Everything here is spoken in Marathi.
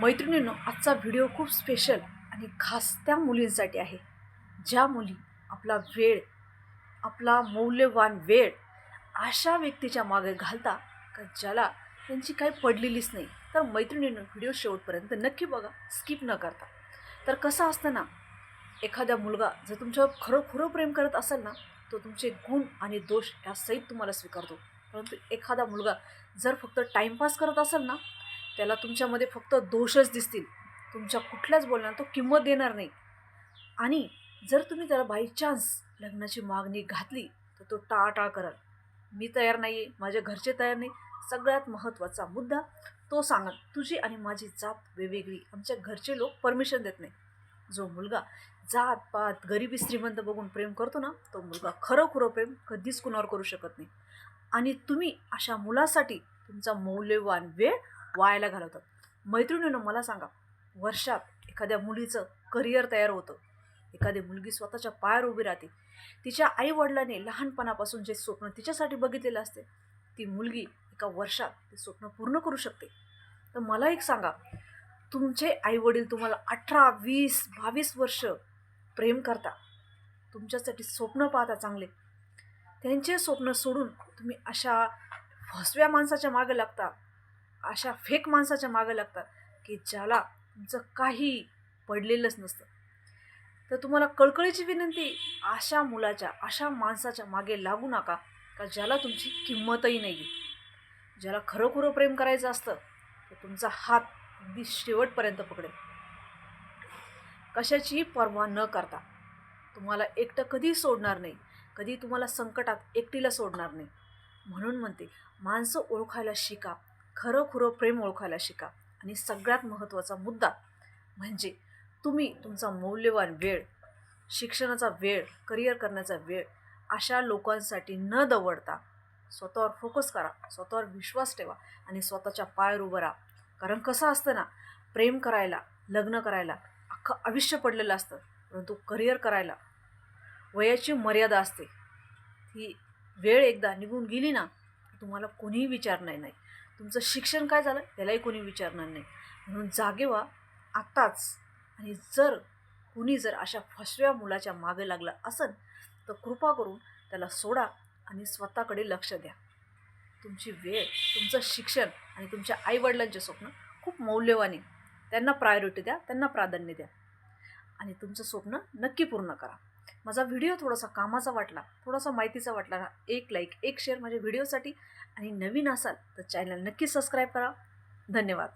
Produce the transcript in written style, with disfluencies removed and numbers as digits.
मैत्रिणींनो, आजचा व्हिडिओ खूप स्पेशल आणि खास त्या मुलींसाठी आहे ज्या मुली आपला वेळ, आपला मौल्यवान वेळ अशा व्यक्तीच्या मागे घालता का ज्याला त्यांची काही पडलेलीच नाही. तर मैत्रिणींनो, व्हिडिओ शेवटपर्यंत नक्की बघा, स्किप न करता. तर कसं असतं ना, एखादा मुलगा जर तुमच्यावर खरं प्रेम करत असेल ना, तो तुमचे गुण आणि दोष यासहित तुम्हाला स्वीकारतो. परंतु एखादा मुलगा जर फक्त टाईमपास करत असेल ना, त्याला तुमच्यामध्ये फक्त दोषच दिसतील. तुमच्या कुठल्याच बोलण्याला तो किंमत देणार नाही. आणि जर तुम्ही त्याला बाय चान्स लग्नाची मागणी घातली तर तो टाळाटाळ कराल. मी तयार नाही आहे, माझ्या घरचे तयार नाही. सगळ्यात महत्त्वाचा मुद्दा तो सांगत, तुझी आणि माझी जात वेगवेगळी, आमच्या घरचे लोक परमिशन देत नाही. जो मुलगा जात पात गरिबी श्रीमंत बघून प्रेम करतो ना, तो मुलगा खरं प्रेम कधीच कुणावर करू शकत नाही. आणि तुम्ही अशा मुलासाठी तुमचा मौल्यवान वेळ वायाला घालवतात. मैत्रिणीनं मला सांगा, वर्षात एखाद्या मुलीचं करिअर तयार होतं, एखादी मुलगी स्वतःच्या पायावर उभी राहते, तिच्या आईवडिलांनी लहानपणापासून जे स्वप्न तिच्यासाठी बघितलेलं असते, ती मुलगी एका वर्षात ते स्वप्न पूर्ण करू शकते. तर मला एक सांगा, तुमचे आईवडील तुम्हाला 18, 20, 22 वर्ष प्रेम करता, तुमच्यासाठी स्वप्न पाहता चांगले, त्यांचे स्वप्न सोडून तुम्ही अशा फसव्या माणसाच्या मागे लागता, अशा फेक माणसाच्या मागे लागता की ज्याला तुमचं काही पडलेलंच नसतं. तर तुम्हाला कळकळीची विनंती, अशा मुलाच्या, अशा माणसाच्या मागे लागू नका का ज्याला तुमची किंमतही नाही आहे. ज्याला खरं प्रेम करायचं असतं तर तुमचा हात अगदी शेवटपर्यंत पकडेल, कशाचीही पर्वा न करता. तुम्हाला एकटं कधीही सोडणार नाही, कधी तुम्हाला संकटात एकटीला सोडणार नाही. म्हणून म्हणते, माणसं ओळखायला शिका, खरं प्रेम ओळखायला शिका. आणि सगळ्यात महत्त्वाचा मुद्दा म्हणजे तुम्ही तुमचा मौल्यवान वेळ, शिक्षणाचा वेळ, करिअर करण्याचा वेळ अशा लोकांसाठी न दवडता स्वतःवर फोकस करा, स्वतःवर विश्वास ठेवा आणि स्वतःच्या पायावर उभं राहा. कारण कसं असतं ना, प्रेम करायला, लग्न करायला अख्खं आयुष्य पडलेलं असतं, परंतु करिअर करायला वयाची मर्यादा असते. ती वेळ एकदा निघून गेली ना, तुम्हाला कोणीही विचारणार नाही. तुमचं शिक्षण काय झालं त्यालाही कोणी विचारणार नाही. म्हणून जागे व्हा आत्ताच. आणि जर अशा फसव्या मुलाच्या मागे लागला असेल तर कृपा करून त्याला सोडा आणि स्वतःकडे लक्ष द्या. तुमची वेळ, तुमचं शिक्षण आणि तुमच्या आईवडिलांचे स्वप्न खूप मौल्यवान आहे. त्यांना प्रायोरिटी द्या, त्यांना प्राधान्य द्या आणि तुमचं स्वप्न नक्की पूर्ण करा. माझा व्हिडिओ थोडासा कामाचा वाटला, थोडासा माहितीचा वाटला ना, एक लाईक, एक शेअर माझ्या व्हिडिओसाठी. आणि नवीन असाल तर चॅनल नक्की सबस्क्राईब करा. धन्यवाद.